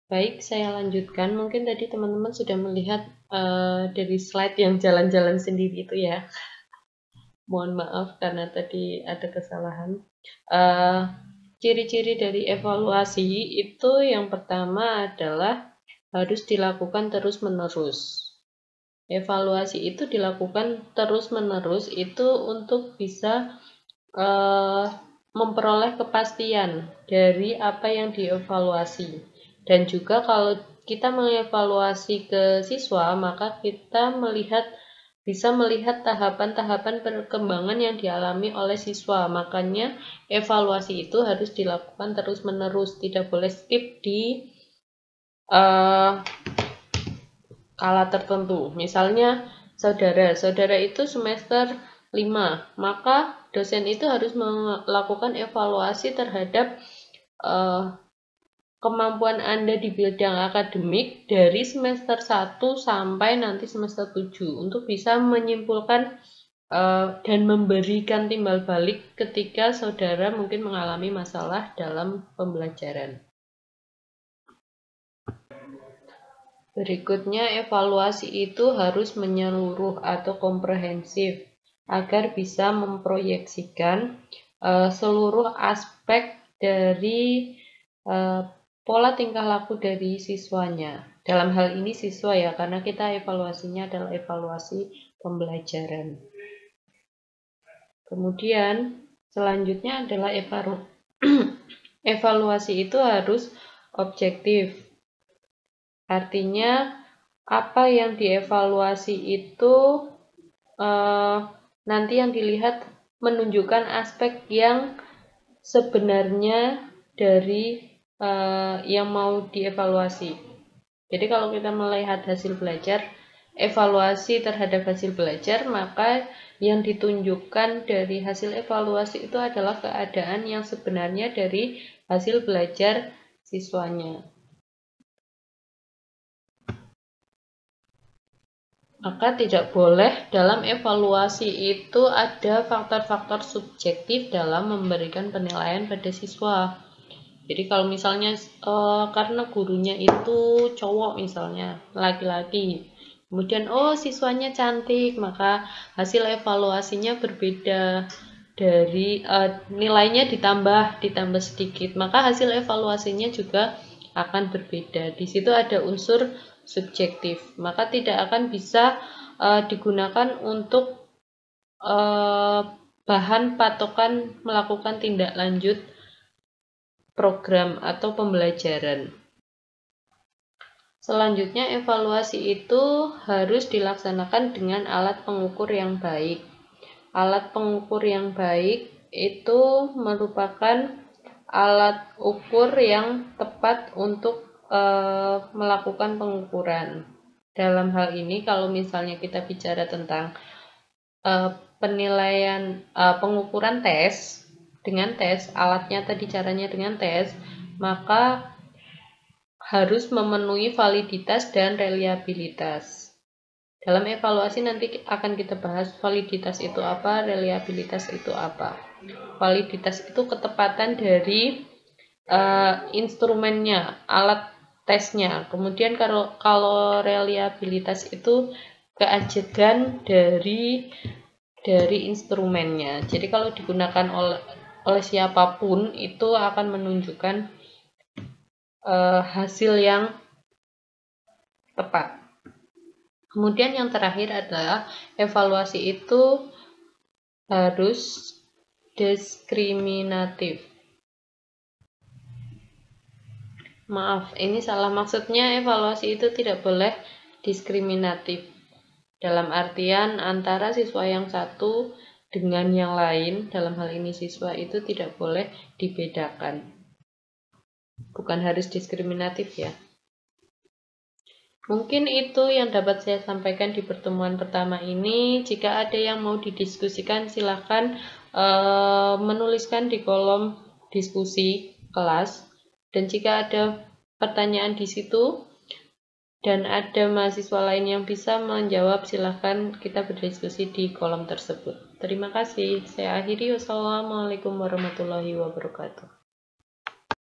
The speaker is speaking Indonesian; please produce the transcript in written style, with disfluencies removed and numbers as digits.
Baik, saya lanjutkan. Mungkin tadi teman-teman sudah melihat dari slide yang jalan-jalan sendiri itu ya. Mohon maaf karena tadi ada kesalahan. Eh, Ciri-ciri dari evaluasi itu yang pertama adalah harus dilakukan terus-menerus. Evaluasi itu dilakukan terus-menerus itu untuk bisa memperoleh kepastian dari apa yang dievaluasi. Dan juga kalau kita mengevaluasi ke siswa, maka kita bisa melihat tahapan-tahapan perkembangan yang dialami oleh siswa. Makanya evaluasi itu harus dilakukan terus-menerus, tidak boleh skip di kala tertentu. Misalnya saudara itu semester 5, maka dosen itu harus melakukan evaluasi terhadap kemampuan Anda di bidang akademik dari semester 1 sampai nanti semester 7 untuk bisa menyimpulkan dan memberikan timbal balik ketika saudara mungkin mengalami masalah dalam pembelajaran. Berikutnya, evaluasi itu harus menyeluruh atau komprehensif agar bisa memproyeksikan seluruh aspek dari pola tingkah laku dari siswanya. Dalam hal ini siswa ya, karena kita evaluasinya adalah evaluasi pembelajaran. Kemudian selanjutnya adalah evaluasi itu harus objektif. Artinya apa yang dievaluasi itu nanti yang dilihat menunjukkan aspek yang sebenarnya dari yang mau dievaluasi. Jadi kalau kita melihat hasil belajar, evaluasi terhadap hasil belajar, maka yang ditunjukkan dari hasil evaluasi itu adalah keadaan yang sebenarnya dari hasil belajar siswanya. Maka tidak boleh dalam evaluasi itu ada faktor-faktor subjektif dalam memberikan penilaian pada siswa. Jadi kalau misalnya karena gurunya itu cowok misalnya, laki-laki, kemudian siswanya cantik, maka hasil evaluasinya berbeda dari nilainya ditambah sedikit, maka hasil evaluasinya juga akan berbeda. Di situ ada unsur subjektif, maka tidak akan bisa digunakan untuk bahan patokan melakukan tindak lanjut program atau pembelajaran. Selanjutnya, evaluasi itu harus dilaksanakan dengan alat pengukur yang baik. Alat pengukur yang baik itu merupakan alat ukur yang tepat untuk melakukan pengukuran. Dalam hal ini, kalau misalnya kita bicara tentang penilaian pengukuran tes, dengan tes, alatnya tadi caranya dengan tes, maka harus memenuhi validitas dan reliabilitas. Dalam evaluasi nanti akan kita bahas validitas itu apa, reliabilitas itu apa. Validitas itu ketepatan dari instrumennya, alat tesnya. Kemudian kalau reliabilitas itu keajegan dari instrumennya. Jadi kalau digunakan oleh siapapun itu akan menunjukkan hasil yang tepat. Kemudian yang terakhir adalah evaluasi itu harus diskriminatif. Maaf, ini salah, maksudnya evaluasi itu tidak boleh diskriminatif. Dalam artian antara siswa yang satu dengan yang lain, dalam hal ini siswa itu tidak boleh dibedakan. Bukan harus diskriminatif ya. Mungkin itu yang dapat saya sampaikan di pertemuan pertama ini. Jika ada yang mau didiskusikan, silahkan menuliskan di kolom diskusi kelas. Dan jika ada pertanyaan di situ dan ada mahasiswa lain yang bisa menjawab, silahkan kita berdiskusi di kolom tersebut. Terima kasih. Saya akhiri. Wassalamualaikum warahmatullahi wabarakatuh.